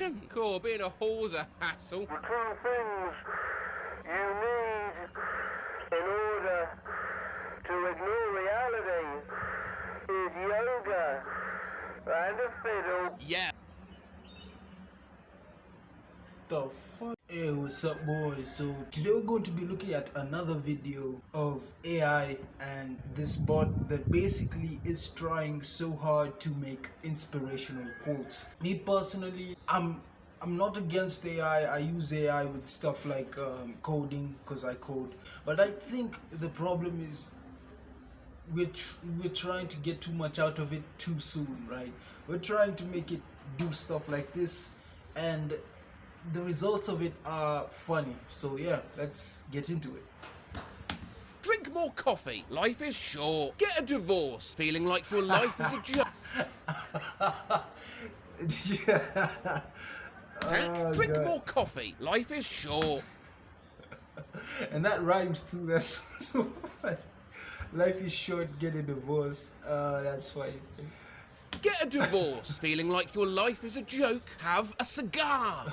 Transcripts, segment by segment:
inspiration. Cool, being a whore's a hassle. The two things you need in order to ignore reality is yoga and a fiddle. Yeah. The fuck? Hey, what's up, boys? So today we're going to be looking at another video of AI and this bot that basically is trying so hard to make inspirational quotes. Me personally, I'm not against AI. I use AI with stuff like coding because I code, but I think the problem is we're trying to get too much out of it too soon, right? We're trying to make it do stuff like this, and the results of it are funny. So yeah, let's get into it. Drink more coffee. Life is short. Get a divorce. Feeling like your life is a joke. Oh, Drink God. more coffee. Life is short. And that rhymes too. That's so funny. Life is short, get a divorce. That's funny. Get a divorce. Feeling like your life is a joke. Have a cigar.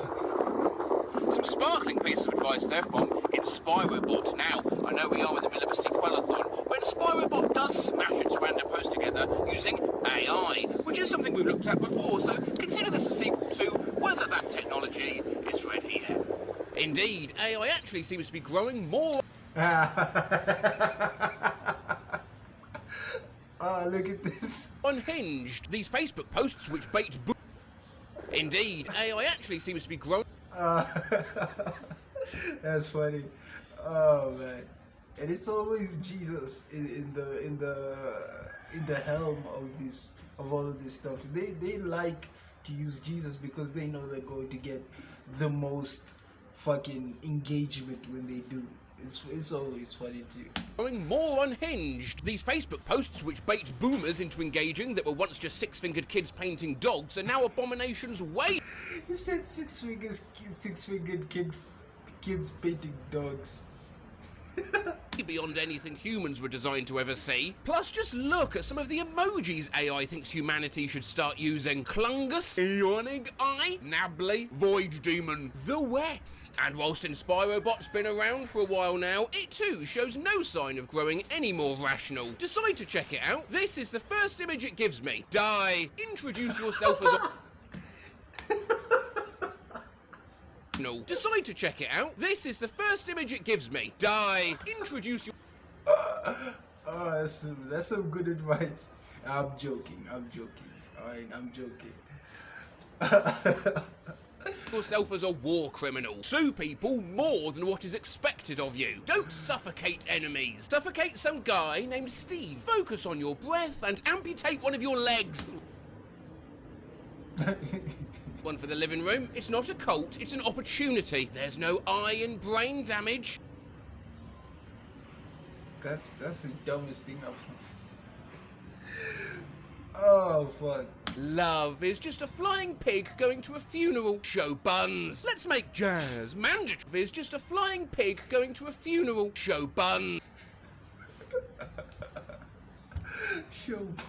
Some sparkling pieces of advice there from InspiroBot. Now, I know we are in the middle of a sequelathon, but InspiroBot does smash its random posts together using AI, which is something we've looked at before, so consider this a sequel to whether that technology is ready yet. Indeed, AI actually seems to be growing more... Look at this. unhinged. These Facebook posts which bait... Indeed, AI actually seems to be growing... That's funny. Oh man, and it's always Jesus in the helm of all of this stuff. They like to use Jesus because they know they're going to get the most fucking engagement when they do. It's always funny too. Growing more unhinged. These Facebook posts which bait boomers into engaging that were once just six-fingered kids painting dogs are now abominations way... He said six-fingered kids painting dogs. beyond anything humans were designed to ever see. Plus, just look at some of the emojis AI thinks humanity should start using. Clungus, Yawning Eye, Nabbly, Void Demon, The West. And whilst InspiroBot's been around for a while now, it too shows no sign of growing any more rational. Decide to check it out. This is the first image it gives me. Die. Introduce yourself as a... No. Decide to check it out. This is the first image it gives me. Die. Introduce your... That's some good advice. I'm joking. Alright, I'm joking. yourself as a war criminal. Sue people more than what is expected of you. Don't suffocate enemies. Suffocate some guy named Steve. Focus on your breath and amputate one of your legs. One for the living room. It's not a cult, it's an opportunity. There's no eye in brain damage. That's the dumbest thing I've heard. Oh, fuck. Love is just a flying pig going to a funeral. Show buns. Let's make jazz mandatory. Is just a flying pig going to a funeral. Show buns. Show buns.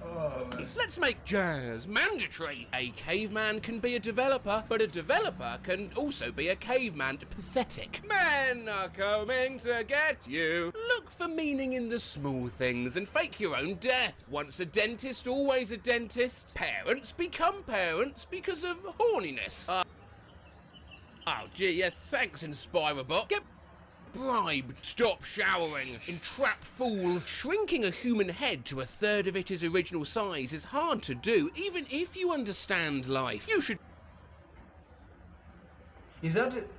Oh, man. Let's make jazz mandatory. A caveman can be a developer, but a developer can also be a caveman. Pathetic. Men are coming to get you. Look for meaning in the small things and fake your own death. Once a dentist, always a dentist. Parents become parents because of horniness. Oh gee, yeah, thanks InspiroBot. Get bribed. Stop showering. Entrap fools. Shrinking a human head to a third of its original size is hard to do, even if you understand life. You should... Is that it?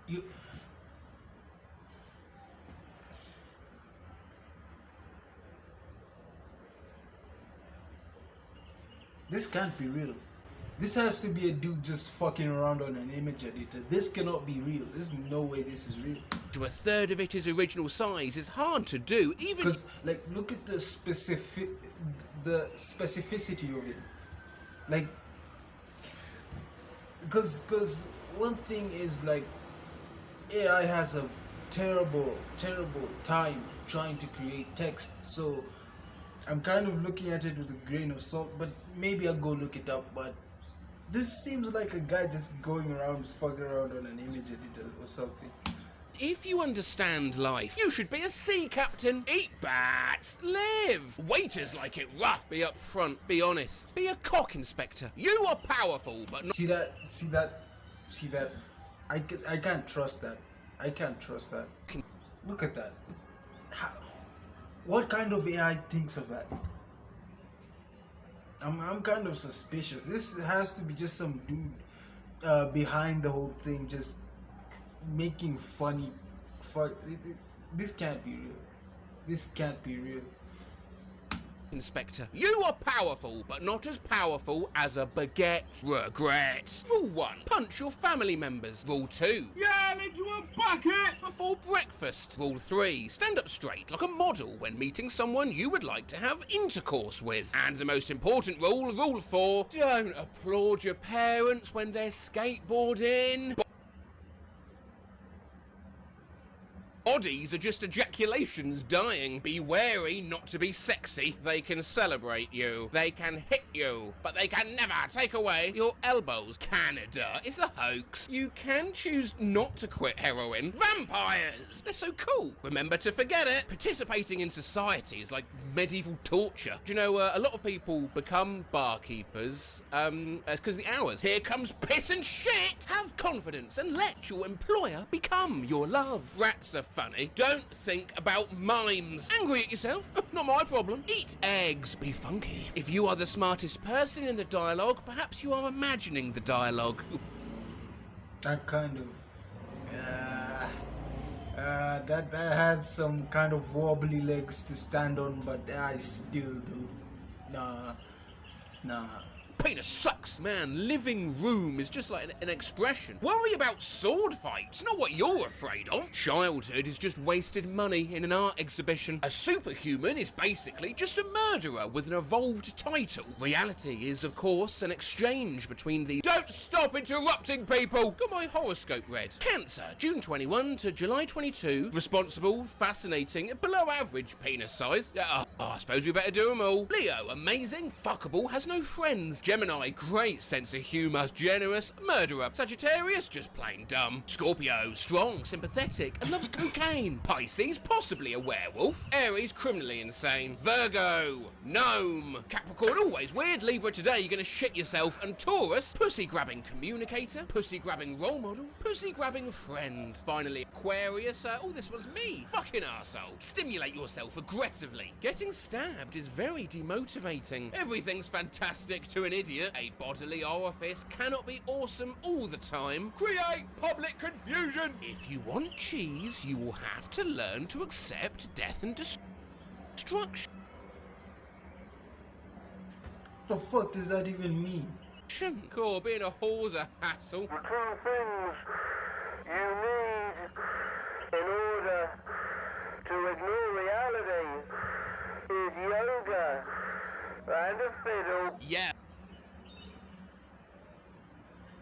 You... This can't be real. This has to be a dude just fucking around on an image editor. This cannot be real. There's no way this is real. To a third of its original size is hard to do, even... Because, like, look at the specificity of it. Like, because one thing is, like, AI has a terrible time trying to create text. So I'm kind of looking at it with a grain of salt, but maybe I'll go look it up. But this seems like a guy just going around fucking around on an image editor or something. If you understand life, you should be a sea captain. Eat bats, live. Waiters like it rough. Be upfront, be honest. Be a cock inspector. You are powerful, but not... See that? I can't trust that. I can't trust that. Look at that. What kind of AI thinks of that? I'm kind of suspicious. This has to be just some dude behind the whole thing, just making funny. This can't be real. This can't be real. Inspector. You are powerful, but not as powerful as a baguette. Regret. Rule 1. Punch your family members. Rule 2. Yell into a bucket before breakfast. Rule 3. Stand up straight like a model when meeting someone you would like to have intercourse with. And the most important rule, Rule 4. Don't applaud your parents when they're skateboarding. Bodies are just ejaculations dying. Be wary not to be sexy. They can celebrate you. They can hit you. But they can never take away your elbows. Canada is a hoax. You can choose not to quit heroin. Vampires! They're so cool. Remember to forget it. Participating in society is like medieval torture. Do you know, a lot of people become barkeepers, it's because the hours. Here comes piss and shit! Have confidence and let your employer become your love. Rats are funny. Don't think about mimes. Angry at yourself? Not my problem. Eat eggs. Be funky. If you are the smartest person in the dialogue, perhaps you are imagining the dialogue. That kind of that has some kind of wobbly legs to stand on, but I still do. Nah. Penis sucks. Man, living room is just like an expression. Worry about sword fights, not what you're afraid of. Childhood is just wasted money in an art exhibition. A superhuman is basically just a murderer with an evolved title. Reality is, of course, an exchange between the... Don't stop interrupting people! Got my horoscope read. Cancer, June 21 to July 22. Responsible, fascinating, below average penis size. I suppose we better do them all. Leo, amazing, fuckable, has no friends. Gemini, great sense of humour, generous, murderer. Sagittarius, just plain dumb. Scorpio, strong, sympathetic, and loves cocaine. Pisces, possibly a werewolf. Aries, criminally insane. Virgo, gnome. Capricorn, always weird. Libra, today you're gonna shit yourself. And Taurus, pussy-grabbing communicator, pussy-grabbing role model, pussy-grabbing friend. Finally, Aquarius, this one's me. Fucking arsehole. Stimulate yourself aggressively. Getting stabbed is very demotivating. Everything's fantastic to an idiot. A bodily orifice cannot be awesome all the time. Create public confusion. If you want cheese, you will have to learn to accept death and destruction. The fuck does that even mean? Cool, being a whore's a hassle. The two things you need in order to ignore reality is yoga and a fiddle. Yeah.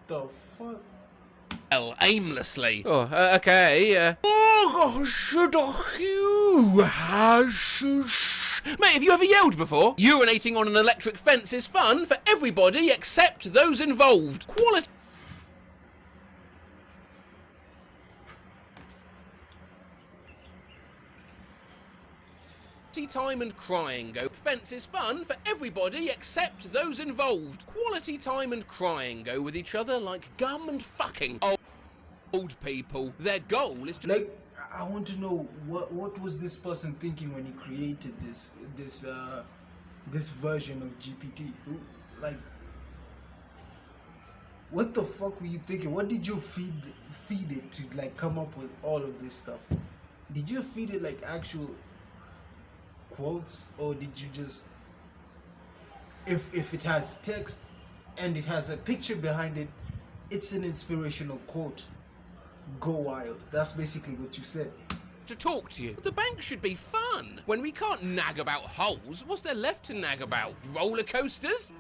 The fuck? Well, aimlessly. Okay. Oh, should you Mate, have you ever yelled before? Urinating on an electric fence is fun for everybody except those involved. Quality time and crying go. Fence is fun for everybody except those involved. Quality time and crying go with each other like gum and fucking. Old people. Their goal is to... Like, I want to know what was this person thinking when he created this version of GPT? Like, what the fuck were you thinking? What did you feed it to like come up with all of this stuff? Did you feed it like actual quotes, or did you just, if it has text and it has a picture behind it, it's an inspirational quote? Go wild. That's basically what you said. To talk to you. The bank should be fun. When we can't nag about holes, what's there left to nag about? Roller coasters?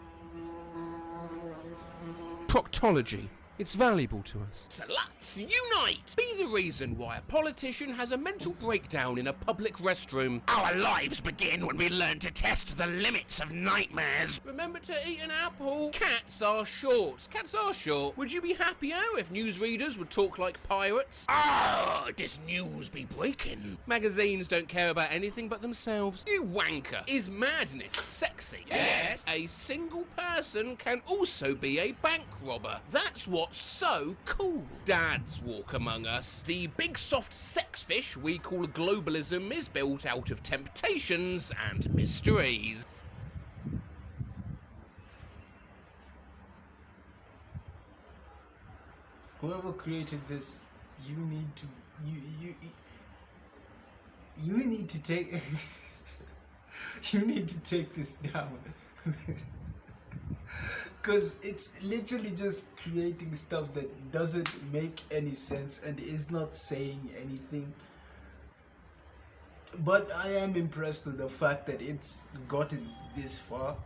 Proctology. It's valuable to us. So let's unite! Be the reason why a politician has a mental breakdown in a public restroom. Our lives begin when we learn to test the limits of nightmares. Remember to eat an apple. Cats are short. Cats are short. Would you be happier if newsreaders would talk like pirates? Ah, this news be breaking. Magazines don't care about anything but themselves. You wanker. Is madness sexy? Yes. A single person can also be a bank robber. That's what's so cool. Dads walk among us. The big soft sex fish we call globalism is built out of temptations and mysteries. Whoever created this, you need to you need to take you need to take this down. Because it's literally just creating stuff that doesn't make any sense and is not saying anything. But I am impressed with the fact that it's gotten this far.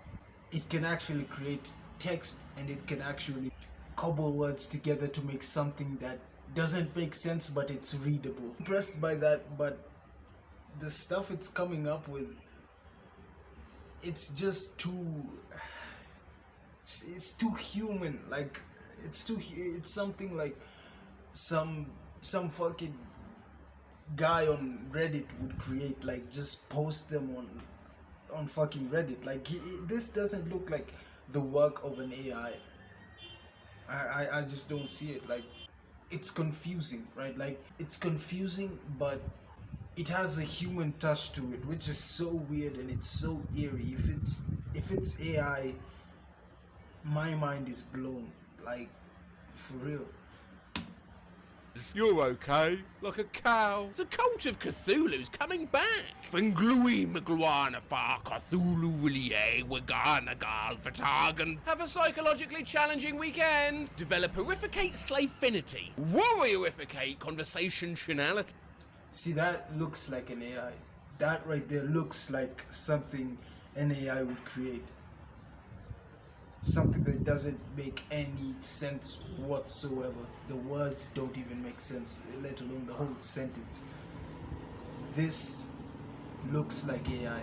It can actually create text and it can actually cobble words together to make something that doesn't make sense but it's readable. Impressed by that, but the stuff it's coming up with, it's just too it's too human. Like it's something like some fucking guy on Reddit would create, like just post them on fucking Reddit. Like this doesn't look like the work of an AI. I just don't see it. Like it's confusing, right? Like it's confusing, but it has a human touch to it, which is so weird and it's so eerie. If it's AI, my mind is blown. Like for real. You're okay, like a cow. The cult of Cthulhu's coming back. Fenglui Mgluana Fa Cthulhu Willie Wagana Gal Fatagan. Have a psychologically challenging weekend. Develop horrificate slavefinity. Warriorificate conversationality. See, that looks like an AI. That right there looks like something an AI would create. Something that doesn't make any sense whatsoever. The words don't even make sense, let alone the whole sentence. This looks like AI.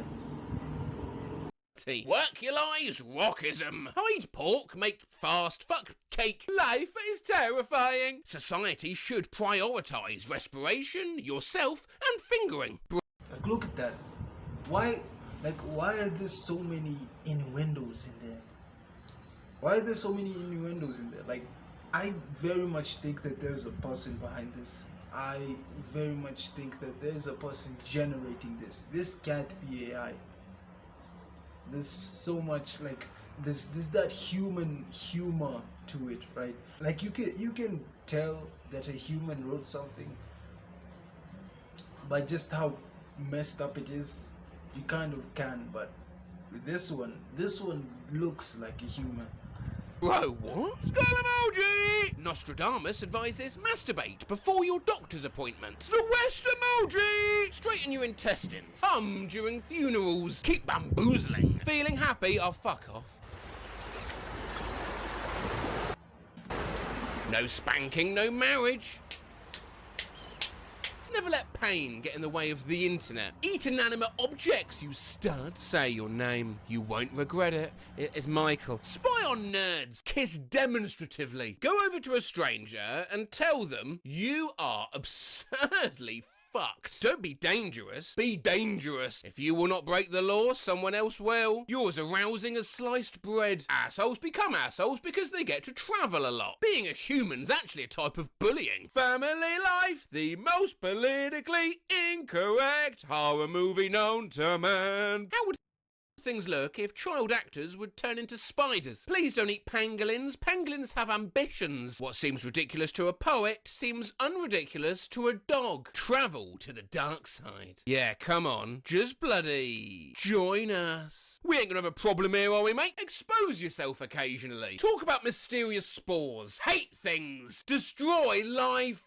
Workulize rockism. Hide pork, make fast, fuck cake. Life is terrifying. Society should prioritize respiration, yourself, and fingering. Like, look at that. Why are there so many innuendos in there? Why are there so many innuendos in there? Like, I very much think that there's a person behind this. I very much think that there's a person generating this. This can't be AI. There's so much, like, there's that human humor to it, right? Like you can tell that a human wrote something by just how messed up it is. You kind of can, but with this one looks like a human. Bro, what? Skull emoji! Nostradamus advises masturbate before your doctor's appointment. The West emoji! Straighten your intestines. Hum during funerals. Keep bamboozling. Feeling happy? Oh, fuck off. No spanking, no marriage. Never let pain get in the way of the internet. Eat inanimate objects, you stud. Say your name. You won't regret it. It is Michael. Spy on nerds. Kiss demonstratively. Go over to a stranger and tell them you are absurdly fucked. Don't be dangerous. Be dangerous. If you will not break the law, someone else will. You're as arousing as sliced bread. Assholes become assholes because they get to travel a lot. Being a human's actually a type of bullying. Family Life, the most politically incorrect horror movie known to man. How would things look if child actors would turn into spiders? Please don't eat pangolins. Pangolins have ambitions. What seems ridiculous to a poet seems unridiculous to a dog. Travel to the dark side. Yeah, come on. Just bloody join us. We ain't gonna have a problem here, are we, mate? Expose yourself occasionally. Talk about mysterious spores. Hate things. Destroy life.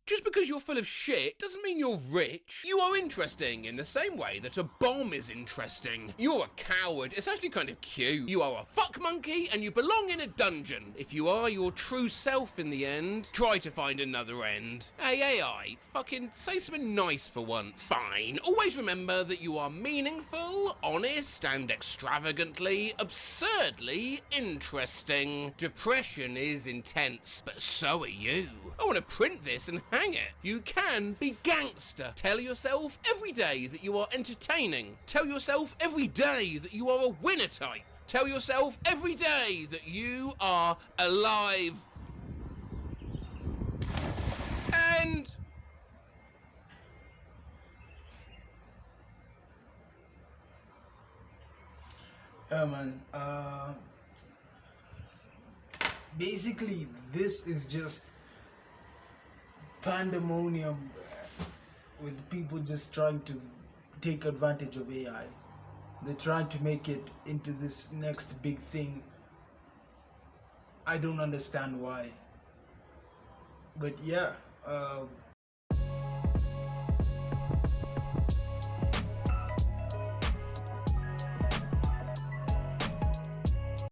Just because you're full of shit doesn't mean you're rich. You are interesting in the same way that a bomb is interesting. You're a coward. It's actually kind of cute. You are a fuck monkey and you belong in a dungeon. If you are your true self in the end, try to find another end. Hey, AI, fucking say something nice for once. Fine. Always remember that you are meaningful, honest, and extravagantly, absurdly interesting. Depression is intense, but so are you. I want to print this and hang it. You can be gangster. Tell yourself every day that you are entertaining. Tell yourself every day that you are a winner type. Tell yourself every day that you are alive. And yeah, man. Basically, this is just pandemonium with people just trying to take advantage of AI. They're trying to make it into this next big thing. I don't understand why. But yeah,